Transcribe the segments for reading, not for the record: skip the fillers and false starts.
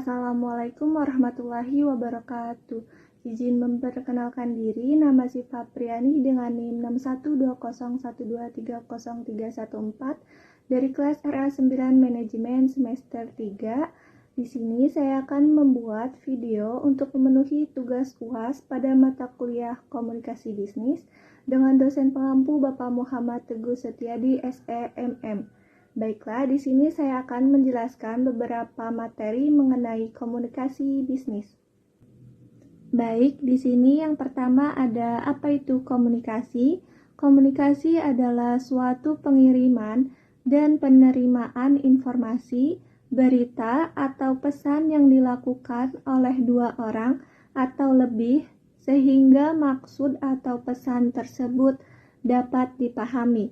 Assalamualaikum warahmatullahi wabarakatuh. Izin memperkenalkan diri, nama Syifa Priani dengan NIM 612012303014 dari kelas RA9 Manajemen semester 3. Di sini saya akan membuat video untuk memenuhi tugas UAS pada mata kuliah Komunikasi Bisnis dengan dosen pengampu Bapak Muhammad Teguh Setiadi SEMM. Baiklah, di sini saya akan menjelaskan beberapa materi mengenai komunikasi bisnis. Baik, di sini yang pertama ada apa itu komunikasi. Komunikasi adalah suatu pengiriman dan penerimaan informasi, berita, atau pesan yang dilakukan oleh dua orang atau lebih sehingga maksud atau pesan tersebut dapat dipahami.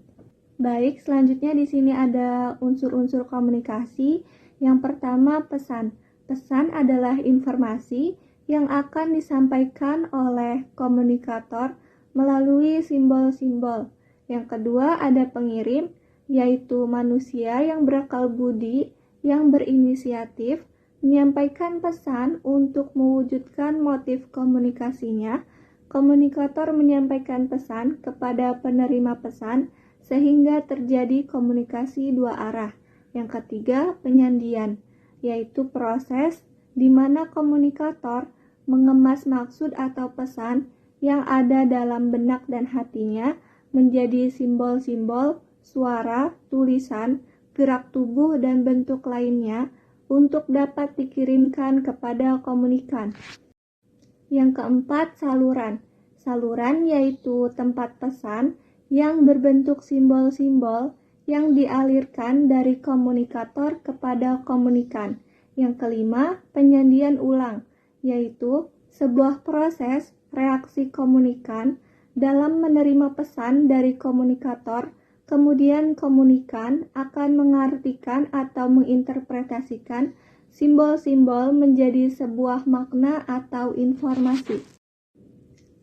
Baik, selanjutnya di sini ada unsur-unsur komunikasi. Yang pertama, pesan. Pesan adalah informasi yang akan disampaikan oleh komunikator melalui simbol-simbol. Yang kedua, ada pengirim, yaitu manusia yang berakal budi, yang berinisiatif, menyampaikan pesan untuk mewujudkan motif komunikasinya. Komunikator menyampaikan pesan kepada penerima pesan, sehingga terjadi komunikasi dua arah. Yang ketiga, penyandian, yaitu proses di mana komunikator mengemas maksud atau pesan yang ada dalam benak dan hatinya menjadi simbol-simbol, suara, tulisan, gerak tubuh, dan bentuk lainnya untuk dapat dikirimkan kepada komunikan. Yang keempat, saluran. Saluran yaitu tempat pesan yang berbentuk simbol-simbol yang dialirkan dari komunikator kepada komunikan. Yang kelima, penyandian ulang, yaitu sebuah proses reaksi komunikan dalam menerima pesan dari komunikator, kemudian komunikan akan mengartikan atau menginterpretasikan simbol-simbol menjadi sebuah makna atau informasi.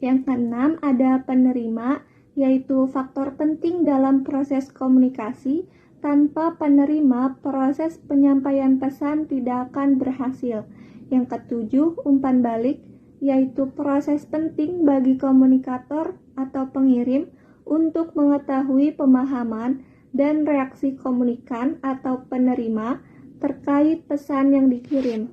Yang keenam, ada penerima, yaitu faktor penting dalam proses komunikasi. Tanpa penerima, proses penyampaian pesan tidak akan berhasil. Yang ketujuh, umpan balik, yaitu proses penting bagi komunikator atau pengirim untuk mengetahui pemahaman dan reaksi komunikan atau penerima terkait pesan yang dikirim.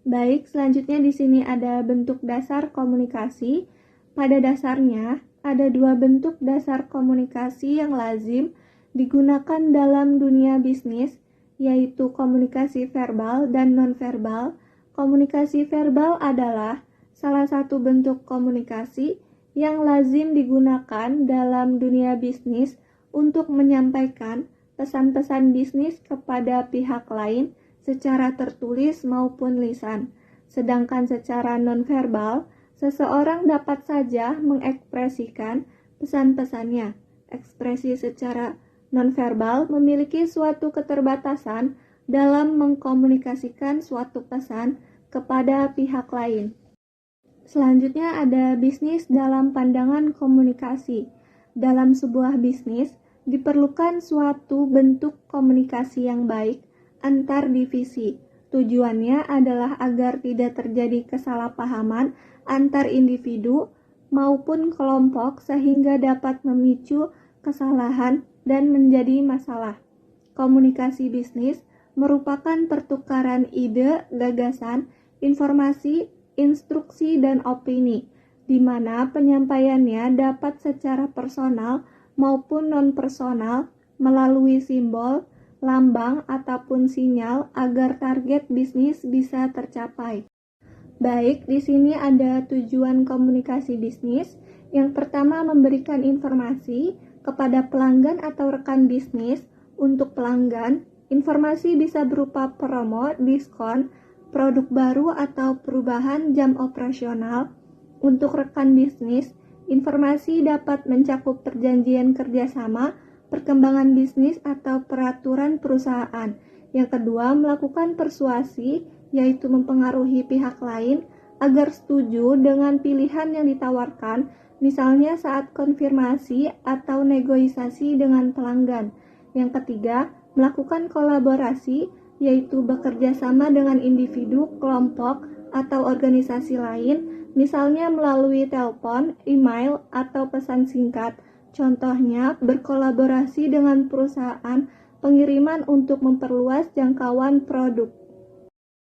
Baik, selanjutnya di sini ada bentuk dasar komunikasi. Pada dasarnya, ada dua bentuk dasar komunikasi yang lazim digunakan dalam dunia bisnis, yaitu komunikasi verbal dan nonverbal. Komunikasi verbal adalah salah satu bentuk komunikasi yang lazim digunakan dalam dunia bisnis untuk menyampaikan pesan-pesan bisnis kepada pihak lain secara tertulis maupun lisan. Sedangkan secara nonverbal, seseorang dapat saja mengekspresikan pesan-pesannya. Ekspresi secara nonverbal memiliki suatu keterbatasan dalam mengkomunikasikan suatu pesan kepada pihak lain. Selanjutnya ada bisnis dalam pandangan komunikasi. Dalam sebuah bisnis, diperlukan suatu bentuk komunikasi yang baik antar divisi. Tujuannya adalah agar tidak terjadi kesalahpahaman antar individu maupun kelompok sehingga dapat memicu kesalahan dan menjadi masalah. Komunikasi bisnis merupakan pertukaran ide, gagasan, informasi, instruksi, dan opini, di mana penyampaiannya dapat secara personal maupun non-personal melalui simbol, lambang, ataupun sinyal agar target bisnis bisa tercapai. Baik, di sini ada tujuan komunikasi bisnis. Yang pertama, memberikan informasi kepada pelanggan atau rekan bisnis. Untuk pelanggan, Informasi bisa berupa promo, diskon, produk baru atau perubahan jam operasional. Untuk rekan bisnis, informasi dapat mencakup perjanjian kerjasama, perkembangan bisnis atau peraturan perusahaan. Yang kedua, melakukan persuasi, yaitu mempengaruhi pihak lain agar setuju dengan pilihan yang ditawarkan, misalnya saat konfirmasi atau negosiasi dengan pelanggan. Yang ketiga, melakukan kolaborasi, yaitu bekerja sama dengan individu, kelompok, atau organisasi lain, misalnya melalui telepon, email, atau pesan singkat. Contohnya, berkolaborasi dengan perusahaan pengiriman untuk memperluas jangkauan produk.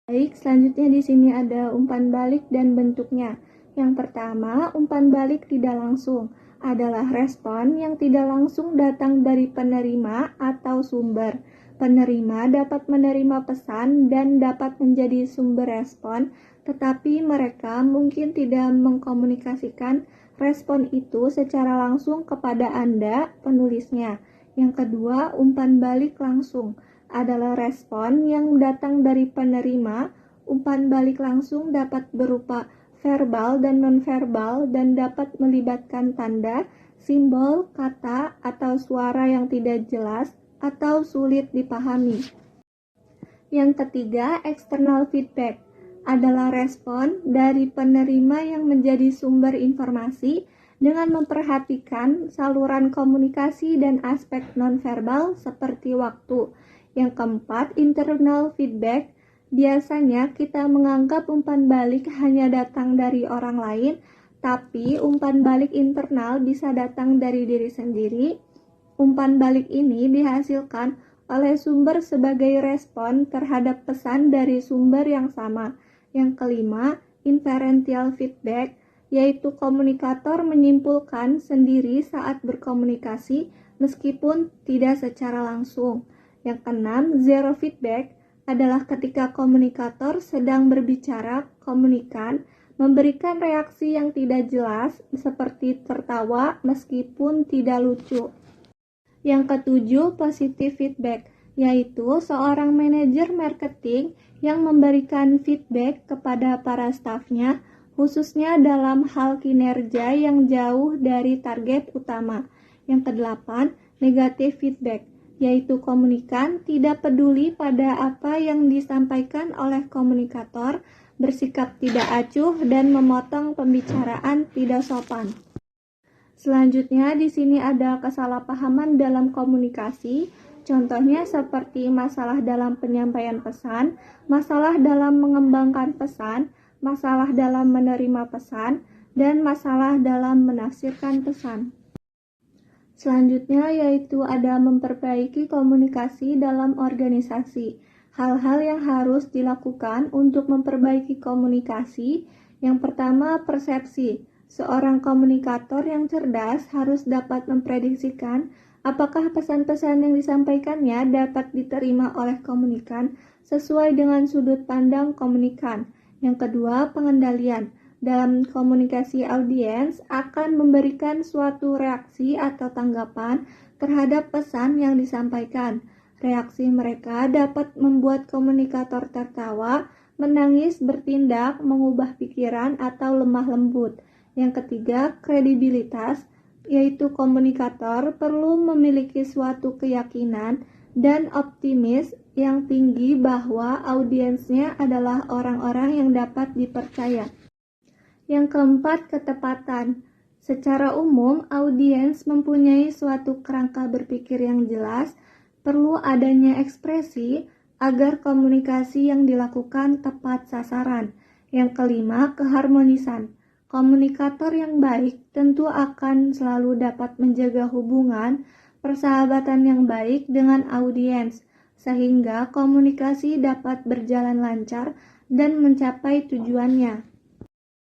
Baik, selanjutnya di sini ada umpan balik dan bentuknya. Yang pertama, umpan balik tidak langsung adalah respon yang tidak langsung datang dari penerima atau sumber. Penerima dapat menerima pesan dan dapat menjadi sumber respon, tetapi mereka mungkin tidak mengkomunikasikan respon itu secara langsung kepada Anda, penulisnya. Yang kedua, umpan balik langsung adalah respon yang datang dari penerima. Umpan balik langsung dapat berupa verbal dan nonverbal dan dapat melibatkan tanda, simbol, kata, atau suara yang tidak jelas atau sulit dipahami. Yang ketiga, external feedback adalah respon dari penerima yang menjadi sumber informasi dengan memperhatikan saluran komunikasi dan aspek nonverbal seperti waktu. Yang keempat, internal feedback. Biasanya kita menganggap umpan balik hanya datang dari orang lain, tapi umpan balik internal bisa datang dari diri sendiri. Umpan balik ini dihasilkan oleh sumber sebagai respon terhadap pesan dari sumber yang sama. Yang kelima, inferential feedback, yaitu komunikator menyimpulkan sendiri saat berkomunikasi meskipun tidak secara langsung. Yang keenam, zero feedback adalah ketika komunikator sedang berbicara, komunikan, memberikan reaksi yang tidak jelas seperti tertawa meskipun tidak lucu. Yang ketujuh, positive feedback, yaitu seorang manajer marketing yang memberikan feedback kepada para stafnya, khususnya dalam hal kinerja yang jauh dari target utama. Yang kedelapan, negative feedback, yaitu komunikan tidak peduli pada apa yang disampaikan oleh komunikator, bersikap tidak acuh, dan memotong pembicaraan tidak sopan. Selanjutnya, di sini ada kesalahpahaman dalam komunikasi. Contohnya seperti masalah dalam penyampaian pesan, masalah dalam mengembangkan pesan, masalah dalam menerima pesan, dan masalah dalam menafsirkan pesan. Selanjutnya yaitu ada memperbaiki komunikasi dalam organisasi. Hal-hal yang harus dilakukan untuk memperbaiki komunikasi. Yang pertama, persepsi. Seorang komunikator yang cerdas harus dapat memprediksikan apakah pesan-pesan yang disampaikannya dapat diterima oleh komunikan sesuai dengan sudut pandang komunikan. Yang kedua, pengendalian. Dalam komunikasi, audiens akan memberikan suatu reaksi atau tanggapan terhadap pesan yang disampaikan. Reaksi mereka dapat membuat komunikator tertawa, menangis, bertindak, mengubah pikiran, atau lemah lembut. Yang ketiga, kredibilitas, yaitu komunikator perlu memiliki suatu keyakinan dan optimis yang tinggi bahwa audiensnya adalah orang-orang yang dapat dipercaya. Yang keempat, ketepatan. Secara umum, audiens mempunyai suatu kerangka berpikir yang jelas, perlu adanya ekspresi agar komunikasi yang dilakukan tepat sasaran. Yang kelima, keharmonisan. Komunikator yang baik tentu akan selalu dapat menjaga hubungan persahabatan yang baik dengan audiens, sehingga komunikasi dapat berjalan lancar dan mencapai tujuannya.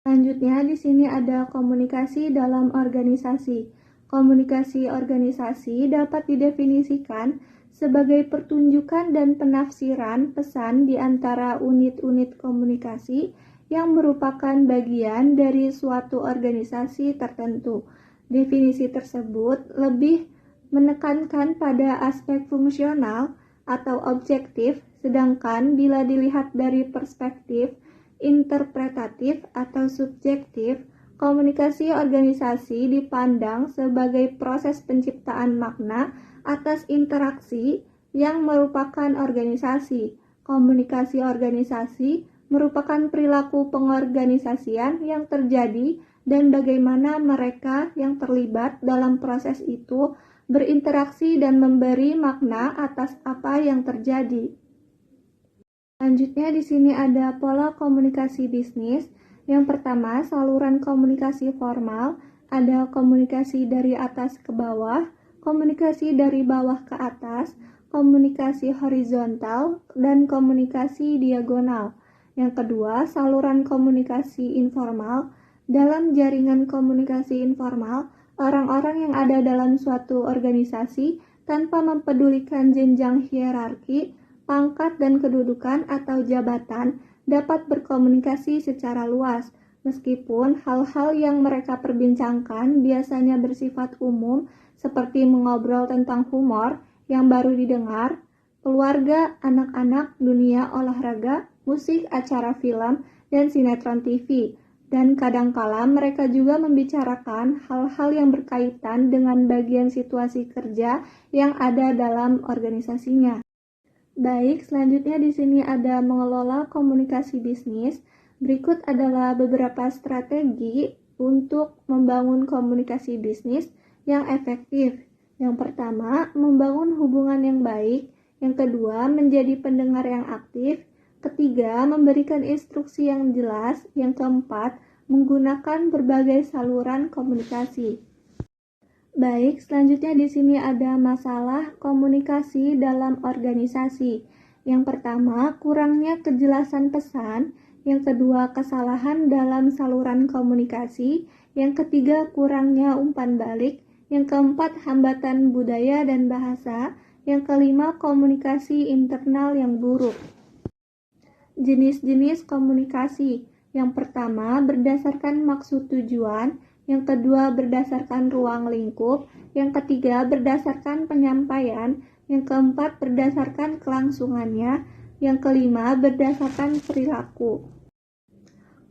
Selanjutnya di sini ada komunikasi dalam organisasi. Komunikasi organisasi dapat didefinisikan sebagai pertunjukan dan penafsiran pesan di antara unit-unit komunikasi yang merupakan bagian dari suatu organisasi tertentu. Definisi tersebut lebih menekankan pada aspek fungsional atau objektif, sedangkan bila dilihat dari perspektif interpretatif atau subjektif, komunikasi organisasi dipandang sebagai proses penciptaan makna atas interaksi yang merupakan organisasi. Komunikasi organisasi merupakan perilaku pengorganisasian yang terjadi dan bagaimana mereka yang terlibat dalam proses itu berinteraksi dan memberi makna atas apa yang terjadi. Selanjutnya di sini ada pola komunikasi bisnis. Yang pertama, saluran komunikasi formal, ada komunikasi dari atas ke bawah, komunikasi dari bawah ke atas, komunikasi horizontal, dan komunikasi diagonal. Yang kedua, saluran komunikasi informal. Dalam jaringan komunikasi informal, orang-orang yang ada dalam suatu organisasi tanpa mempedulikan jenjang hierarki, pangkat dan kedudukan atau jabatan dapat berkomunikasi secara luas, meskipun hal-hal yang mereka perbincangkan biasanya bersifat umum seperti mengobrol tentang humor yang baru didengar, keluarga, anak-anak, dunia olahraga, musik, acara film, dan sinetron TV. Dan kadangkala mereka juga membicarakan hal-hal yang berkaitan dengan bagian situasi kerja yang ada dalam organisasinya. Baik, selanjutnya di sini ada mengelola komunikasi bisnis. Berikut adalah beberapa strategi untuk membangun komunikasi bisnis yang efektif. Yang pertama, membangun hubungan yang baik. Yang kedua, menjadi pendengar yang aktif. Ketiga, memberikan instruksi yang jelas. Yang keempat, menggunakan berbagai saluran komunikasi. Baik, selanjutnya di sini ada masalah komunikasi dalam organisasi. Yang pertama, kurangnya kejelasan pesan. Yang kedua, kesalahan dalam saluran komunikasi. Yang ketiga, kurangnya umpan balik. Yang keempat, hambatan budaya dan bahasa. Yang kelima, komunikasi internal yang buruk. Jenis-jenis komunikasi. Yang pertama, berdasarkan maksud tujuan. Yang kedua, berdasarkan ruang lingkup. Yang ketiga, berdasarkan penyampaian. Yang keempat, berdasarkan kelangsungannya. Yang kelima, berdasarkan perilaku.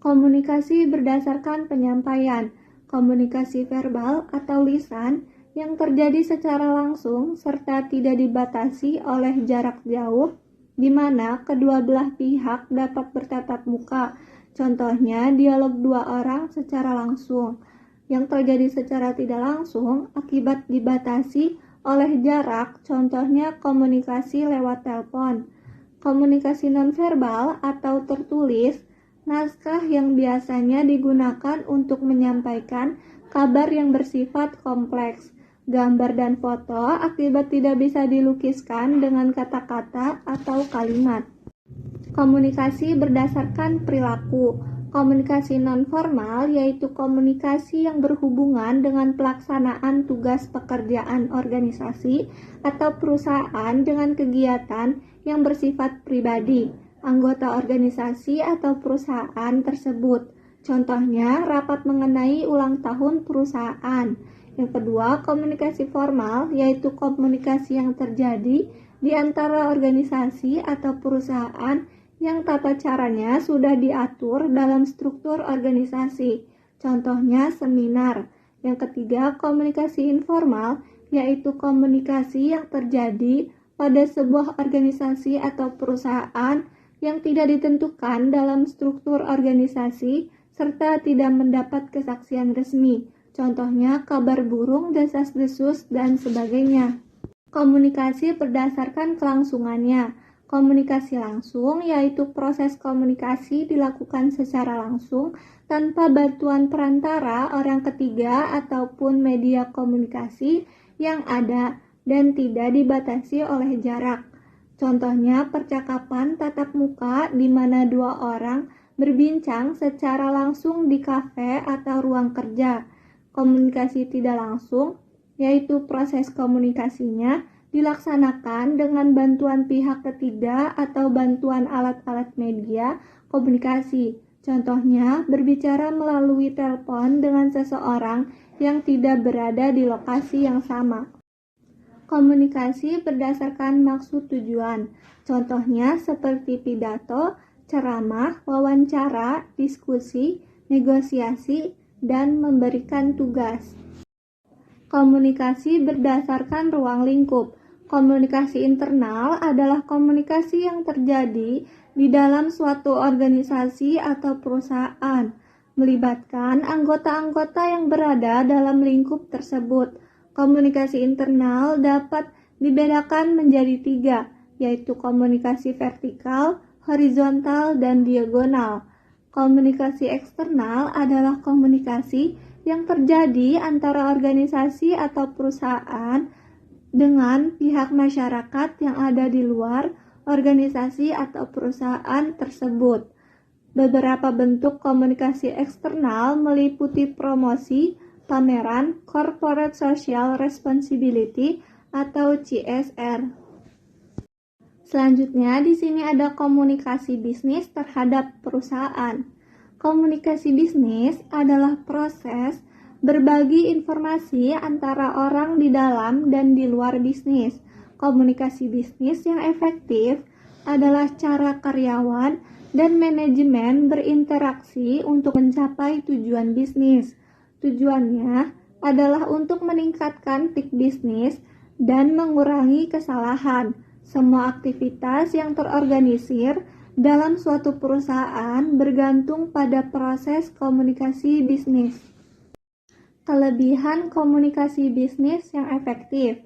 Komunikasi berdasarkan penyampaian. Komunikasi verbal atau lisan yang terjadi secara langsung serta tidak dibatasi oleh jarak jauh, di mana kedua belah pihak dapat bertatap muka. Contohnya, dialog dua orang secara langsung. Yang terjadi secara tidak langsung akibat dibatasi oleh jarak, contohnya komunikasi lewat telepon. Komunikasi nonverbal atau tertulis, naskah yang biasanya digunakan untuk menyampaikan kabar yang bersifat kompleks. Gambar dan foto akibat tidak bisa dilukiskan dengan kata-kata atau kalimat. Komunikasi berdasarkan perilaku. Komunikasi nonformal yaitu komunikasi yang berhubungan dengan pelaksanaan tugas pekerjaan organisasi atau perusahaan dengan kegiatan yang bersifat pribadi, anggota organisasi atau perusahaan tersebut. Contohnya, rapat mengenai ulang tahun perusahaan. Yang kedua, komunikasi formal yaitu komunikasi yang terjadi di antara organisasi atau perusahaan yang tata caranya sudah diatur dalam struktur organisasi, contohnya seminar. Yang ketiga, komunikasi informal, yaitu komunikasi yang terjadi pada sebuah organisasi atau perusahaan yang tidak ditentukan dalam struktur organisasi serta tidak mendapat kesaksian resmi, contohnya kabar burung, desas-desus, dan sebagainya. Komunikasi berdasarkan kelangsungannya. Komunikasi langsung yaitu proses komunikasi dilakukan secara langsung tanpa bantuan perantara orang ketiga ataupun media komunikasi yang ada dan tidak dibatasi oleh jarak. Contohnya percakapan tatap muka di mana dua orang berbincang secara langsung di kafe atau ruang kerja. Komunikasi tidak langsung yaitu proses komunikasinya dilaksanakan dengan bantuan pihak ketiga atau bantuan alat-alat media komunikasi. Contohnya, berbicara melalui telepon dengan seseorang yang tidak berada di lokasi yang sama. Komunikasi berdasarkan maksud tujuan. Contohnya seperti pidato, ceramah, wawancara, diskusi, negosiasi, dan memberikan tugas. Komunikasi berdasarkan ruang lingkup. Komunikasi internal adalah komunikasi yang terjadi di dalam suatu organisasi atau perusahaan, melibatkan anggota-anggota yang berada dalam lingkup tersebut. Komunikasi internal dapat dibedakan menjadi 3, yaitu komunikasi vertikal, horizontal, dan diagonal. Komunikasi eksternal adalah komunikasi yang terjadi antara organisasi atau perusahaan dengan pihak masyarakat yang ada di luar organisasi atau perusahaan tersebut. Beberapa bentuk komunikasi eksternal meliputi promosi, pameran, corporate social responsibility atau CSR. Selanjutnya di sini ada komunikasi bisnis terhadap perusahaan. Komunikasi bisnis adalah proses berbagi informasi antara orang di dalam dan di luar bisnis. Komunikasi bisnis yang efektif adalah cara karyawan dan manajemen berinteraksi untuk mencapai tujuan bisnis. Tujuannya adalah untuk meningkatkan peak bisnis dan mengurangi kesalahan. Semua aktivitas yang terorganisir dalam suatu perusahaan bergantung pada proses komunikasi bisnis. Kelebihan komunikasi bisnis yang efektif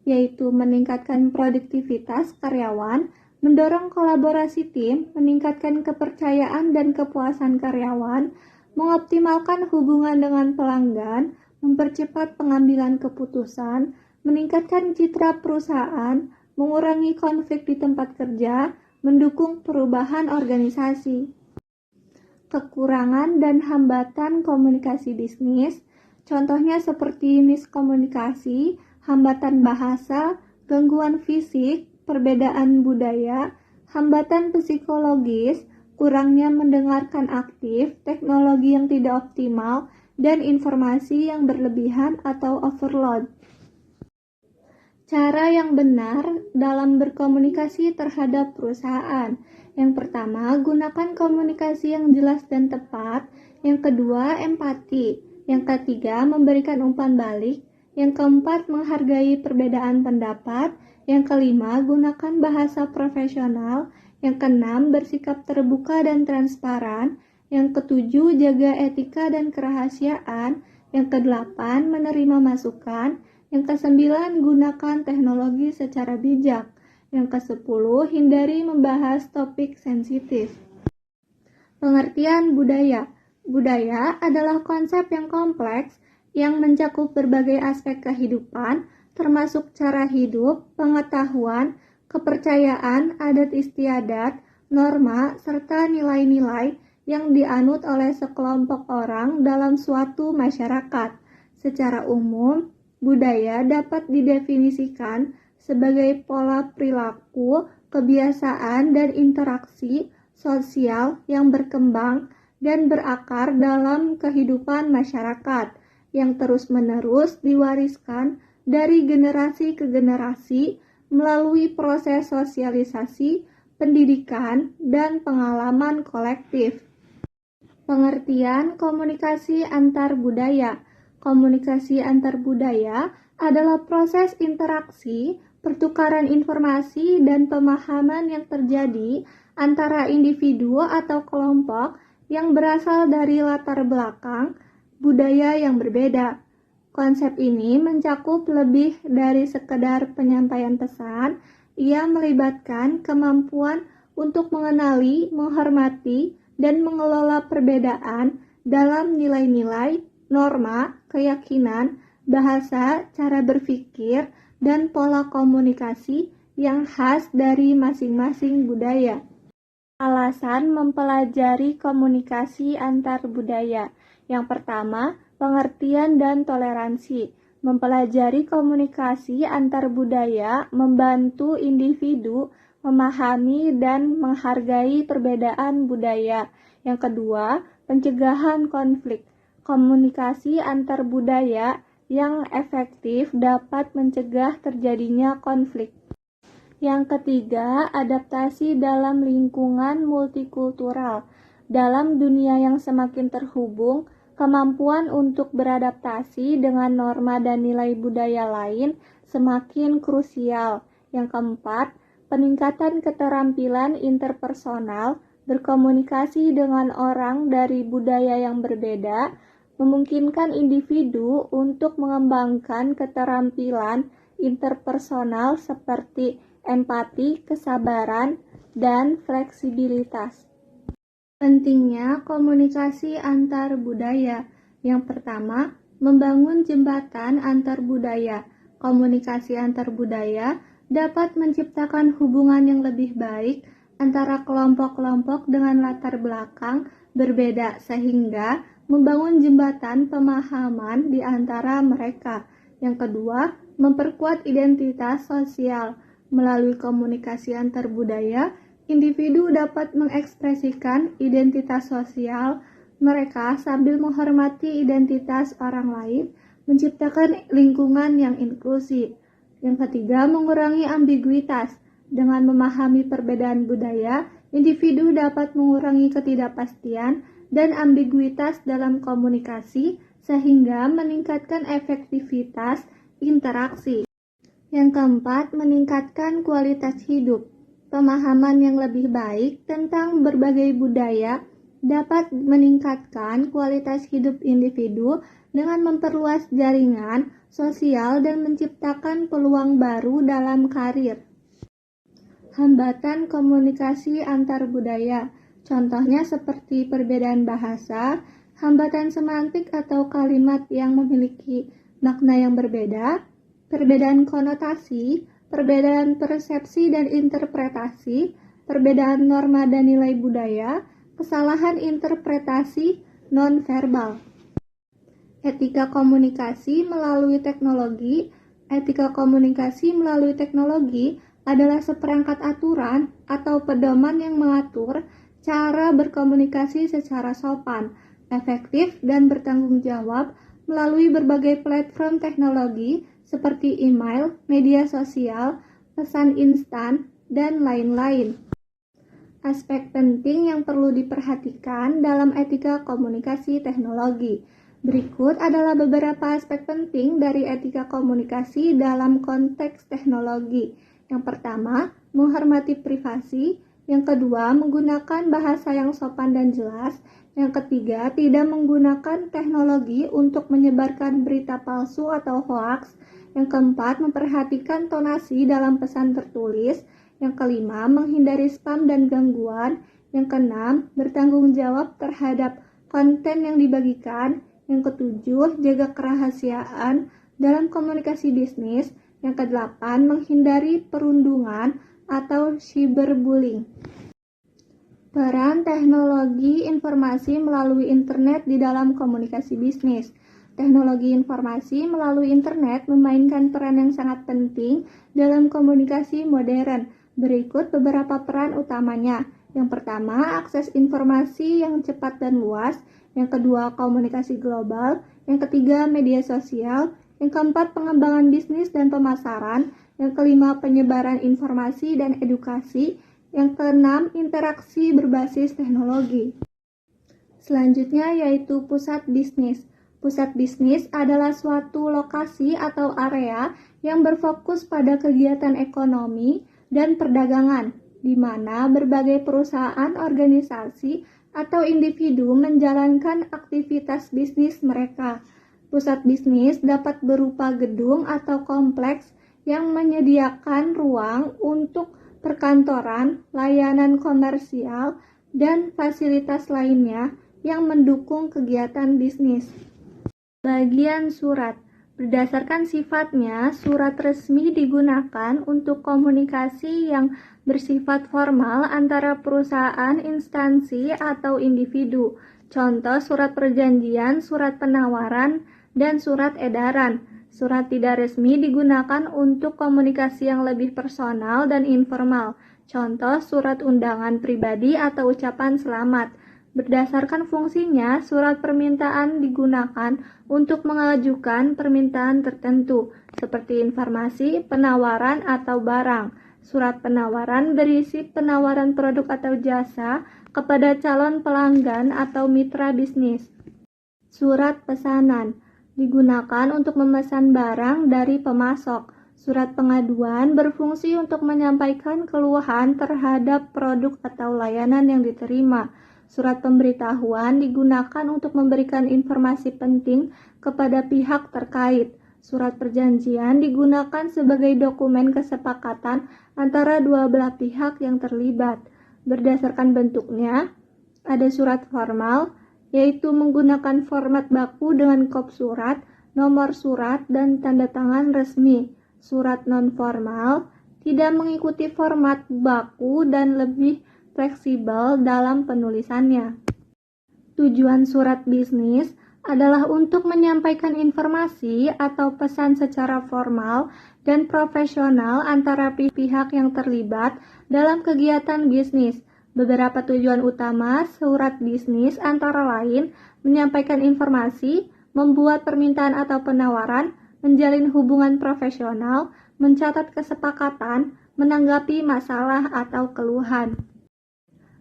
yaitu meningkatkan produktivitas karyawan, mendorong kolaborasi tim, meningkatkan kepercayaan dan kepuasan karyawan, mengoptimalkan hubungan dengan pelanggan, mempercepat pengambilan keputusan, meningkatkan citra perusahaan, mengurangi konflik di tempat kerja, mendukung perubahan organisasi. Kekurangan dan hambatan komunikasi bisnis, contohnya seperti miskomunikasi, hambatan bahasa, gangguan fisik, perbedaan budaya, hambatan psikologis, kurangnya mendengarkan aktif, teknologi yang tidak optimal, dan informasi yang berlebihan atau overload. Cara yang benar dalam berkomunikasi terhadap perusahaan. Yang pertama, gunakan komunikasi yang jelas dan tepat. Yang kedua, empati. Yang ketiga, memberikan umpan balik. Yang keempat, menghargai perbedaan pendapat. Yang kelima, gunakan bahasa profesional. Yang keenam, bersikap terbuka dan transparan. Yang ketujuh, jaga etika dan kerahasiaan. Yang kedelapan, menerima masukan. Yang kesembilan, gunakan teknologi secara bijak. Yang kesepuluh, hindari membahas topik sensitif. Pengertian budaya. Budaya adalah konsep yang kompleks yang mencakup berbagai aspek kehidupan, termasuk cara hidup, pengetahuan, kepercayaan, adat istiadat, norma, serta nilai-nilai yang dianut oleh sekelompok orang dalam suatu masyarakat. Secara umum, budaya dapat didefinisikan sebagai pola perilaku, kebiasaan, dan interaksi sosial yang berkembang dan berakar dalam kehidupan masyarakat, yang terus-menerus diwariskan dari generasi ke generasi melalui proses sosialisasi, pendidikan, dan pengalaman kolektif. Pengertian komunikasi antar budaya. Komunikasi antar budaya adalah proses interaksi, pertukaran informasi, dan pemahaman yang terjadi antara individu atau kelompok yang berasal dari latar belakang budaya yang berbeda. Konsep ini mencakup lebih dari sekedar penyampaian pesan. Ia melibatkan kemampuan untuk mengenali, menghormati, dan mengelola perbedaan dalam nilai-nilai, norma, keyakinan, bahasa, cara berpikir, dan pola komunikasi yang khas dari masing-masing budaya. Alasan mempelajari komunikasi antar budaya. Yang pertama, pengertian dan toleransi. Mempelajari komunikasi antar budaya membantu individu memahami dan menghargai perbedaan budaya. Yang kedua, pencegahan konflik. Komunikasi antar budaya yang efektif dapat mencegah terjadinya konflik. Yang ketiga, adaptasi dalam lingkungan multikultural. Dalam dunia yang semakin terhubung, kemampuan untuk beradaptasi dengan norma dan nilai budaya lain semakin krusial. Yang keempat, peningkatan keterampilan interpersonal, berkomunikasi dengan orang dari budaya yang berbeda, memungkinkan individu untuk mengembangkan keterampilan interpersonal seperti empati, kesabaran, dan fleksibilitas. Pentingnya komunikasi antar budaya. Yang pertama, membangun jembatan antar budaya. Komunikasi antar budaya dapat menciptakan hubungan yang lebih baik antara kelompok-kelompok dengan latar belakang berbeda sehingga membangun jembatan pemahaman di antara mereka. Yang kedua, memperkuat identitas sosial. Melalui komunikasi antar budaya, individu dapat mengekspresikan identitas sosial mereka sambil menghormati identitas orang lain, menciptakan lingkungan yang inklusif. Yang ketiga, mengurangi ambiguitas. Dengan memahami perbedaan budaya, individu dapat mengurangi ketidakpastian dan ambiguitas dalam komunikasi sehingga meningkatkan efektivitas interaksi. Yang keempat, meningkatkan kualitas hidup. Pemahaman yang lebih baik tentang berbagai budaya dapat meningkatkan kualitas hidup individu dengan memperluas jaringan sosial dan menciptakan peluang baru dalam karir. Hambatan komunikasi antar budaya, contohnya seperti perbedaan bahasa, hambatan semantik atau kalimat yang memiliki makna yang berbeda, perbedaan konotasi, perbedaan persepsi dan interpretasi, perbedaan norma dan nilai budaya, kesalahan interpretasi nonverbal. Etika komunikasi melalui teknologi. Etika komunikasi melalui teknologi adalah seperangkat aturan atau pedoman yang mengatur cara berkomunikasi secara sopan, efektif, dan bertanggung jawab melalui berbagai platform teknologi seperti email, media sosial, pesan instan, dan lain-lain. Aspek penting yang perlu diperhatikan dalam etika komunikasi teknologi. Berikut adalah beberapa aspek penting dari etika komunikasi dalam konteks teknologi. Yang pertama, menghormati privasi. Yang kedua, menggunakan bahasa yang sopan dan jelas. Yang ketiga, tidak menggunakan teknologi untuk menyebarkan berita palsu atau hoaks. Yang keempat, memperhatikan tonasi dalam pesan tertulis. Yang kelima, menghindari spam dan gangguan. Yang keenam, bertanggung jawab terhadap konten yang dibagikan. Yang ketujuh, jaga kerahasiaan dalam komunikasi bisnis. Yang kedelapan, menghindari perundungan atau cyberbullying. Peran teknologi informasi melalui internet di dalam komunikasi bisnis. Teknologi informasi melalui internet memainkan peran yang sangat penting dalam komunikasi modern. Berikut beberapa peran utamanya. Yang pertama, akses informasi yang cepat dan luas. Yang kedua, komunikasi global. Yang ketiga, media sosial. Yang keempat, pengembangan bisnis dan pemasaran. Yang kelima, penyebaran informasi dan edukasi. Yang keenam, interaksi berbasis teknologi. Selanjutnya yaitu pusat bisnis. Pusat bisnis adalah suatu lokasi atau area yang berfokus pada kegiatan ekonomi dan perdagangan, di mana berbagai perusahaan, organisasi, atau individu menjalankan aktivitas bisnis mereka. Pusat bisnis dapat berupa gedung atau kompleks yang menyediakan ruang untuk perkantoran, layanan komersial, dan fasilitas lainnya yang mendukung kegiatan bisnis. Bagian surat. Berdasarkan sifatnya, surat resmi digunakan untuk komunikasi yang bersifat formal antara perusahaan, instansi, atau individu. Contoh surat perjanjian, surat penawaran, dan surat edaran. Surat tidak resmi digunakan untuk komunikasi yang lebih personal dan informal. Contoh surat undangan pribadi atau ucapan selamat. Berdasarkan fungsinya, surat permintaan digunakan untuk mengajukan permintaan tertentu, seperti informasi, penawaran, atau barang. Surat penawaran berisi penawaran produk atau jasa kepada calon pelanggan atau mitra bisnis. Surat pesanan digunakan untuk memesan barang dari pemasok. Surat pengaduan berfungsi untuk menyampaikan keluhan terhadap produk atau layanan yang diterima. Surat pemberitahuan digunakan untuk memberikan informasi penting kepada pihak terkait. Surat perjanjian digunakan sebagai dokumen kesepakatan antara dua belah pihak yang terlibat. Berdasarkan bentuknya, ada surat formal, yaitu menggunakan format baku dengan kop surat, nomor surat, dan tanda tangan resmi. Surat non-formal tidak mengikuti format baku dan lebih fleksibel dalam penulisannya. Tujuan surat bisnis adalah untuk menyampaikan informasi atau pesan secara formal dan profesional antara pihak yang terlibat dalam kegiatan bisnis. Beberapa tujuan utama surat bisnis antara lain menyampaikan informasi, membuat permintaan atau penawaran, menjalin hubungan profesional, mencatat kesepakatan, menanggapi masalah atau keluhan.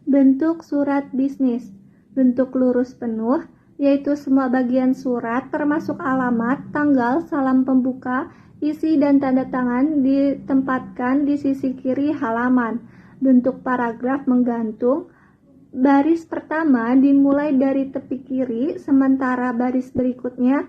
Bentuk surat bisnis. Bentuk lurus penuh, yaitu semua bagian surat termasuk alamat, tanggal, salam pembuka, isi, dan tanda tangan ditempatkan di sisi kiri halaman. Bentuk paragraf menggantung. Baris pertama dimulai dari tepi kiri, sementara baris berikutnya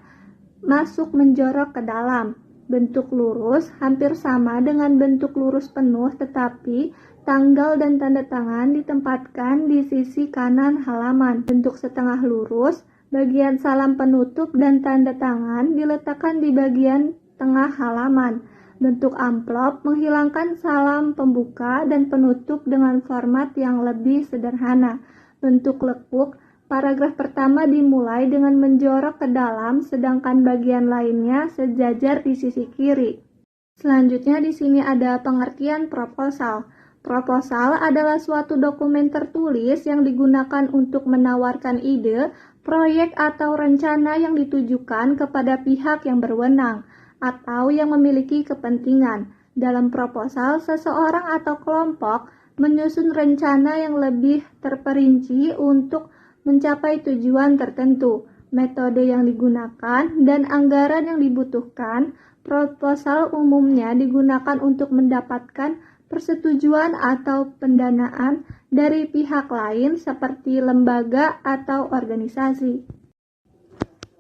masuk menjorok ke dalam. Bentuk lurus hampir sama dengan bentuk lurus penuh, tetapi tanggal dan tanda tangan ditempatkan di sisi kanan halaman. Bentuk setengah lurus, bagian salam penutup dan tanda tangan diletakkan di bagian tengah halaman. Bentuk amplop menghilangkan salam pembuka dan penutup dengan format yang lebih sederhana. Bentuk lekuk, paragraf pertama dimulai dengan menjorok ke dalam, sedangkan bagian lainnya sejajar di sisi kiri. Selanjutnya di sini ada pengertian proposal. Proposal adalah suatu dokumen tertulis yang digunakan untuk menawarkan ide, proyek atau rencana yang ditujukan kepada pihak yang berwenang atau yang memiliki kepentingan. Dalam proposal, seseorang atau kelompok menyusun rencana yang lebih terperinci untuk mencapai tujuan tertentu. Metode yang digunakan dan anggaran yang dibutuhkan. Proposal umumnya digunakan untuk mendapatkan persetujuan atau pendanaan dari pihak lain seperti lembaga atau organisasi.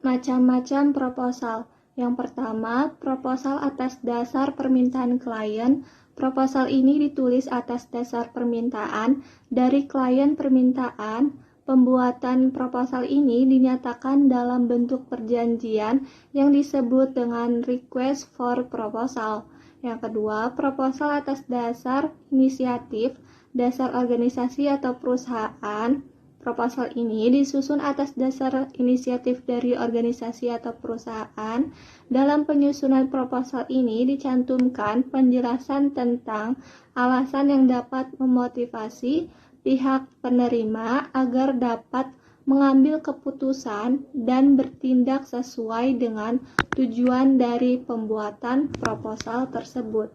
Macam-macam proposal. Yang pertama, proposal atas dasar permintaan klien. Proposal ini ditulis atas dasar permintaan dari klien permintaan. Pembuatan proposal ini dinyatakan dalam bentuk perjanjian yang disebut dengan request for proposal. Yang kedua, proposal atas dasar inisiatif, dasar organisasi atau perusahaan. Proposal ini disusun atas dasar inisiatif dari organisasi atau perusahaan. Dalam penyusunan proposal ini dicantumkan penjelasan tentang alasan yang dapat memotivasi pihak penerima agar dapat mengambil keputusan dan bertindak sesuai dengan tujuan dari pembuatan proposal tersebut.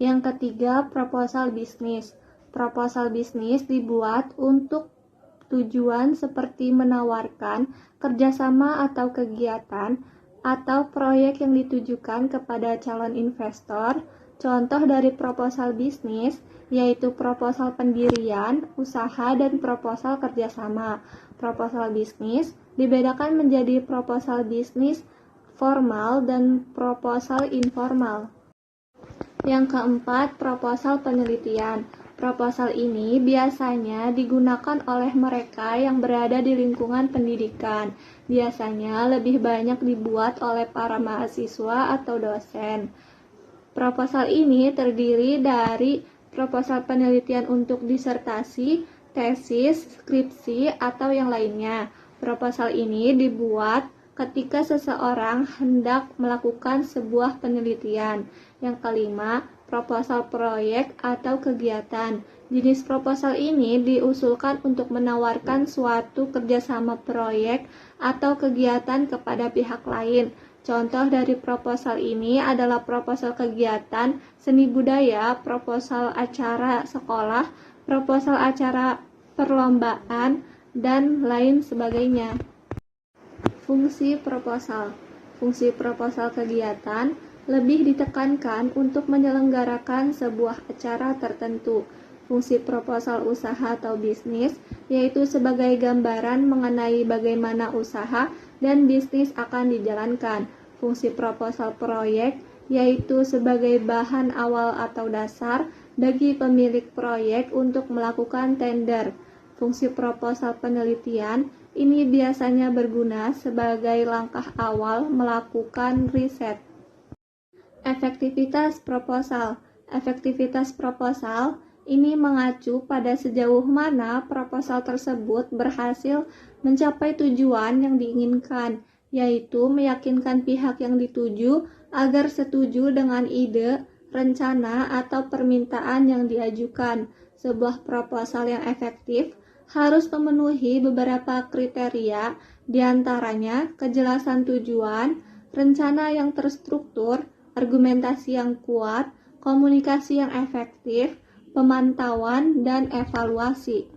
Yang ketiga, proposal bisnis. Proposal bisnis dibuat untuk tujuan seperti menawarkan kerjasama atau kegiatan atau proyek yang ditujukan kepada calon investor. Contoh dari proposal bisnis yaitu proposal pendirian, usaha, dan proposal kerjasama. Proposal bisnis dibedakan menjadi proposal bisnis formal dan proposal informal. Yang keempat, proposal penelitian. Proposal ini biasanya digunakan oleh mereka yang berada di lingkungan pendidikan. Biasanya lebih banyak dibuat oleh para mahasiswa atau dosen. Proposal ini terdiri dari proposal penelitian untuk disertasi, tesis, skripsi, atau yang lainnya. Proposal ini dibuat ketika seseorang hendak melakukan sebuah penelitian. Yang kelima, proposal proyek atau kegiatan. Jenis proposal ini diusulkan untuk menawarkan suatu kerjasama proyek atau kegiatan kepada pihak lain. Contoh dari proposal ini adalah proposal kegiatan seni budaya, proposal acara sekolah, proposal acara perlombaan, dan lain sebagainya. Fungsi proposal. Fungsi proposal kegiatan lebih ditekankan untuk menyelenggarakan sebuah acara tertentu. Fungsi proposal usaha atau bisnis yaitu sebagai gambaran mengenai bagaimana usaha dan bisnis akan dijalankan. Fungsi proposal proyek yaitu sebagai bahan awal atau dasar bagi pemilik proyek untuk melakukan tender. Fungsi proposal penelitian ini biasanya berguna sebagai langkah awal melakukan riset. Efektivitas proposal. Efektivitas proposal ini mengacu pada sejauh mana proposal tersebut berhasil mencapai tujuan yang diinginkan, yaitu meyakinkan pihak yang dituju agar setuju dengan ide, rencana, atau permintaan yang diajukan. Sebuah proposal yang efektif harus memenuhi beberapa kriteria, diantaranya kejelasan tujuan, rencana yang terstruktur, argumentasi yang kuat, komunikasi yang efektif, pemantauan, dan evaluasi.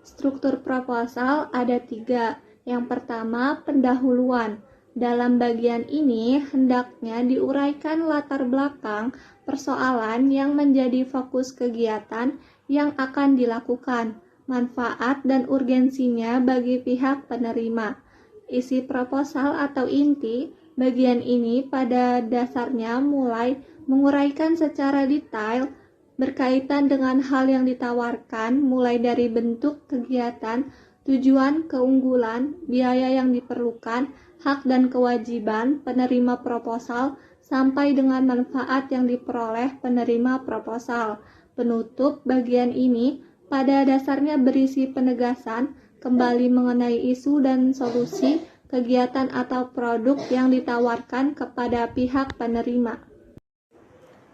Struktur proposal ada 3. Yang pertama, pendahuluan. Dalam bagian ini, hendaknya diuraikan latar belakang persoalan yang menjadi fokus kegiatan yang akan dilakukan, manfaat dan urgensinya bagi pihak penerima. Isi proposal atau inti bagian ini pada dasarnya mulai menguraikan secara detail berkaitan dengan hal yang ditawarkan, mulai dari bentuk kegiatan, tujuan, keunggulan, biaya yang diperlukan, hak dan kewajiban penerima proposal, sampai dengan manfaat yang diperoleh penerima proposal. Penutup bagian ini pada dasarnya berisi penegasan kembali mengenai isu dan solusi kegiatan atau produk yang ditawarkan kepada pihak penerima.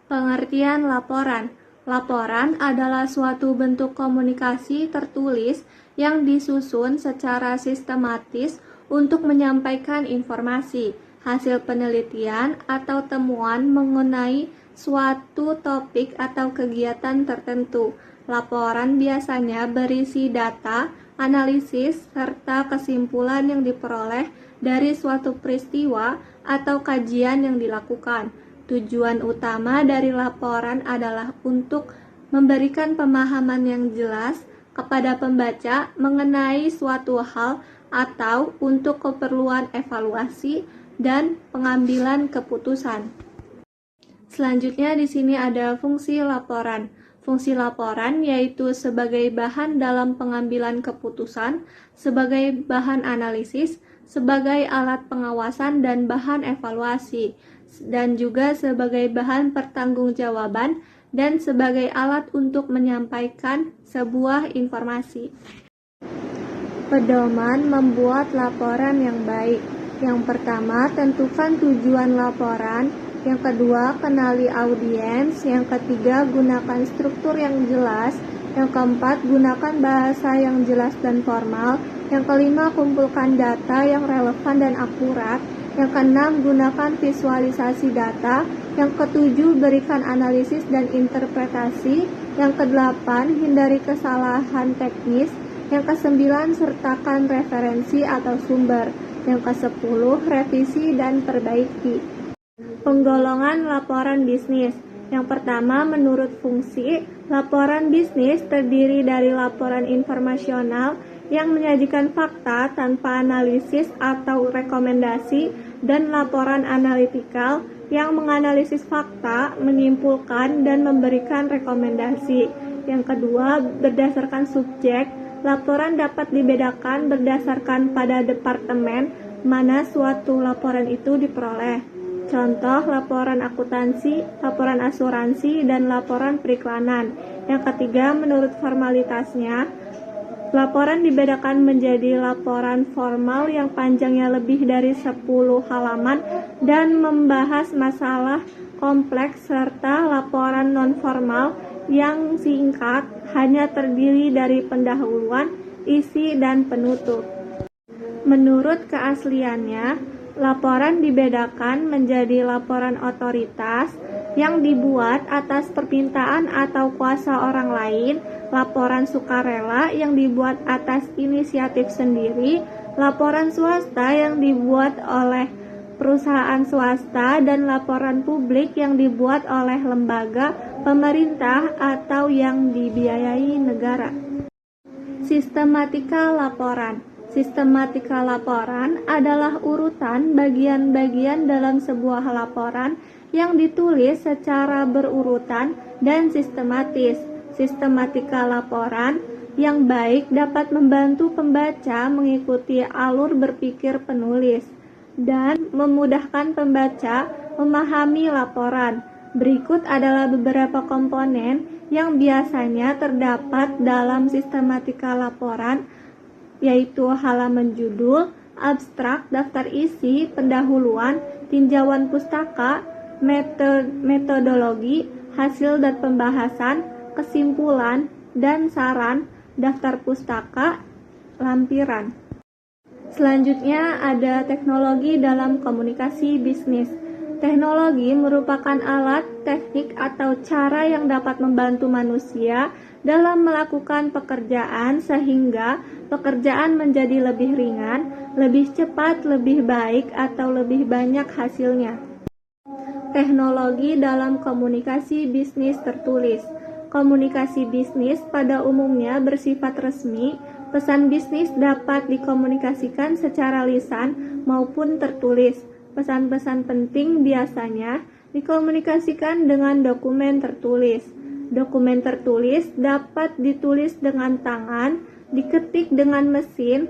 Pengertian laporan. Laporan adalah suatu bentuk komunikasi tertulis yang disusun secara sistematis untuk menyampaikan informasi, hasil penelitian, atau temuan mengenai suatu topik atau kegiatan tertentu. Laporan biasanya berisi data, analisis, serta kesimpulan yang diperoleh dari suatu peristiwa atau kajian yang dilakukan. Tujuan utama dari laporan adalah untuk memberikan pemahaman yang jelas kepada pembaca mengenai suatu hal atau untuk keperluan evaluasi dan pengambilan keputusan. Selanjutnya di sini ada fungsi laporan. Fungsi laporan yaitu sebagai bahan dalam pengambilan keputusan, sebagai bahan analisis, sebagai alat pengawasan dan bahan evaluasi, dan juga sebagai bahan pertanggungjawaban dan sebagai alat untuk menyampaikan sebuah informasi. Pedoman membuat laporan yang baik. Yang pertama, tentukan tujuan laporan. Yang kedua, kenali audiens. Yang ketiga, gunakan struktur yang jelas. Yang keempat, gunakan bahasa yang jelas dan formal. Yang kelima, kumpulkan data yang relevan dan akurat. Yang keenam, gunakan visualisasi data. Yang ketujuh, berikan analisis dan interpretasi. Yang kedelapan, hindari kesalahan teknis. Yang kesembilan, sertakan referensi atau sumber. Yang kesepuluh, revisi dan perbaiki. Penggolongan laporan bisnis. Yang pertama, menurut fungsi, laporan bisnis terdiri dari laporan informasional yang menyajikan fakta tanpa analisis atau rekomendasi, dan laporan analitikal yang menganalisis fakta, menyimpulkan, dan memberikan rekomendasi. Yang kedua, berdasarkan subjek, laporan dapat dibedakan berdasarkan pada departemen mana suatu laporan itu diperoleh. Contoh, laporan akuntansi, laporan asuransi, dan laporan periklanan. Yang ketiga, menurut formalitasnya, Laporan dibedakan menjadi laporan formal yang panjangnya lebih dari 10 halaman dan membahas masalah kompleks, serta laporan non-formal yang singkat, hanya terdiri dari pendahuluan, isi, dan penutup. Menurut keasliannya, laporan dibedakan menjadi laporan otoritas yang dibuat atas permintaan atau kuasa orang lain, laporan sukarela yang dibuat atas inisiatif sendiri, laporan swasta yang dibuat oleh perusahaan swasta, dan laporan publik yang dibuat oleh lembaga pemerintah atau yang dibiayai negara. Sistematika laporan. Sistematika laporan adalah urutan bagian-bagian dalam sebuah laporan yang ditulis secara berurutan dan sistematis. Sistematika laporan yang baik dapat membantu pembaca mengikuti alur berpikir penulis dan memudahkan pembaca memahami laporan. Berikut adalah beberapa komponen yang biasanya terdapat dalam sistematika laporan, yaitu halaman judul, abstrak, daftar isi, pendahuluan, tinjauan pustaka, metodologi, hasil dan pembahasan, kesimpulan, dan saran, daftar pustaka, lampiran. Selanjutnya ada teknologi dalam komunikasi bisnis. Teknologi merupakan alat, teknik, atau cara yang dapat membantu manusia dalam melakukan pekerjaan sehingga pekerjaan menjadi lebih ringan, lebih cepat, lebih baik, atau lebih banyak hasilnya. Teknologi dalam komunikasi bisnis tertulis. Komunikasi bisnis pada umumnya bersifat resmi. Pesan bisnis dapat dikomunikasikan secara lisan maupun tertulis. Pesan-pesan penting biasanya dikomunikasikan dengan dokumen tertulis. Dokumen tertulis dapat ditulis dengan tangan, diketik dengan mesin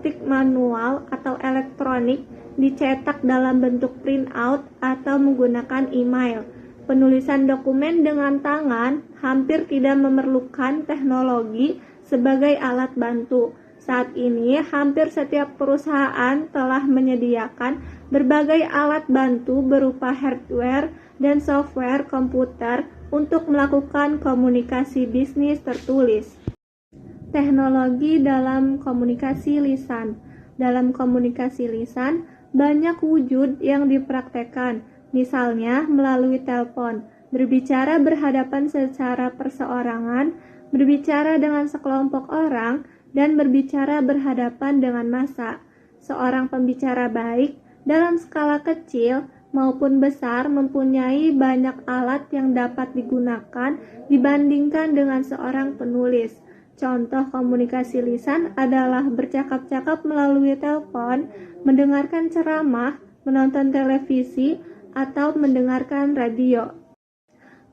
tik manual atau elektronik, dicetak dalam bentuk printout, atau menggunakan email. Penulisan dokumen dengan tangan hampir tidak memerlukan teknologi sebagai alat bantu. Saat ini, hampir setiap perusahaan telah menyediakan berbagai alat bantu berupa hardware dan software komputer untuk melakukan komunikasi bisnis tertulis. Teknologi dalam komunikasi lisan. Dalam komunikasi lisan, banyak wujud yang dipraktekkan, misalnya melalui telepon, berbicara berhadapan secara perseorangan, berbicara dengan sekelompok orang, dan berbicara berhadapan dengan massa. Seorang pembicara baik dalam skala kecil maupun besar mempunyai banyak alat yang dapat digunakan dibandingkan dengan seorang penulis. Contoh komunikasi lisan adalah bercakap-cakap melalui telepon, mendengarkan ceramah, menonton televisi, atau mendengarkan radio.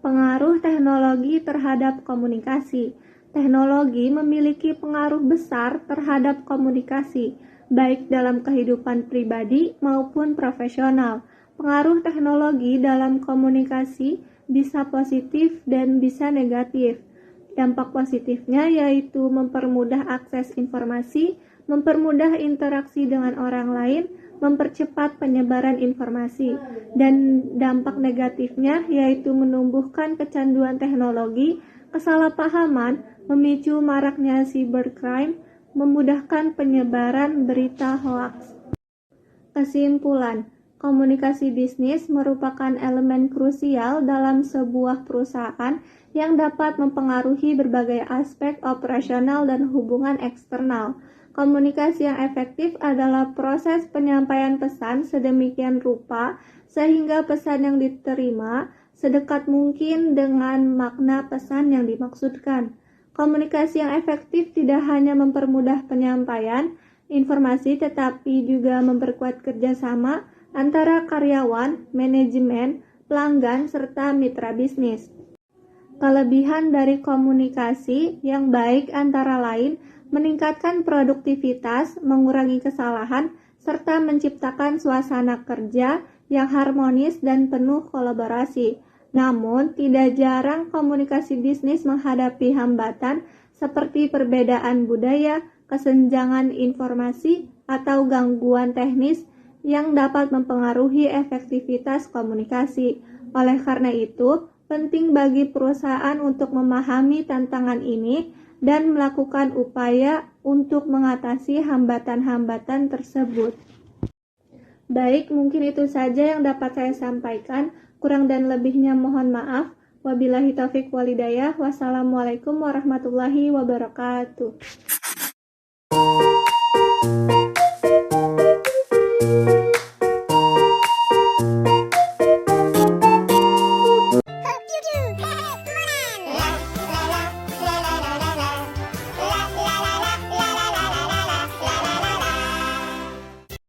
Pengaruh teknologi terhadap komunikasi. Teknologi memiliki pengaruh besar terhadap komunikasi, baik dalam kehidupan pribadi maupun profesional. Pengaruh teknologi dalam komunikasi bisa positif dan bisa negatif. Dampak positifnya yaitu mempermudah akses informasi, mempermudah interaksi dengan orang lain, mempercepat penyebaran informasi. Dan dampak negatifnya yaitu menumbuhkan kecanduan teknologi, kesalahpahaman, memicu maraknya cybercrime, memudahkan penyebaran berita hoaks. Kesimpulan, komunikasi bisnis merupakan elemen krusial dalam sebuah perusahaan yang dapat mempengaruhi berbagai aspek operasional dan hubungan eksternal. Komunikasi yang efektif adalah proses penyampaian pesan sedemikian rupa sehingga pesan yang diterima sedekat mungkin dengan makna pesan yang dimaksudkan. Komunikasi yang efektif tidak hanya mempermudah penyampaian informasi tetapi juga memperkuat kerjasama antara karyawan, manajemen, pelanggan, serta mitra bisnis. Kelebihan dari komunikasi yang baik antara lain meningkatkan produktivitas, mengurangi kesalahan, serta menciptakan suasana kerja yang harmonis dan penuh kolaborasi. Namun, tidak jarang komunikasi bisnis menghadapi hambatan seperti perbedaan budaya, kesenjangan informasi, atau gangguan teknis yang dapat mempengaruhi efektivitas komunikasi. Oleh karena itu, penting bagi perusahaan untuk memahami tantangan ini dan melakukan upaya untuk mengatasi hambatan-hambatan tersebut. Baik, mungkin itu saja yang dapat saya sampaikan. Kurang dan lebihnya mohon maaf. Wabillahi taufiq walhidayah. Wassalamualaikum warahmatullahi wabarakatuh.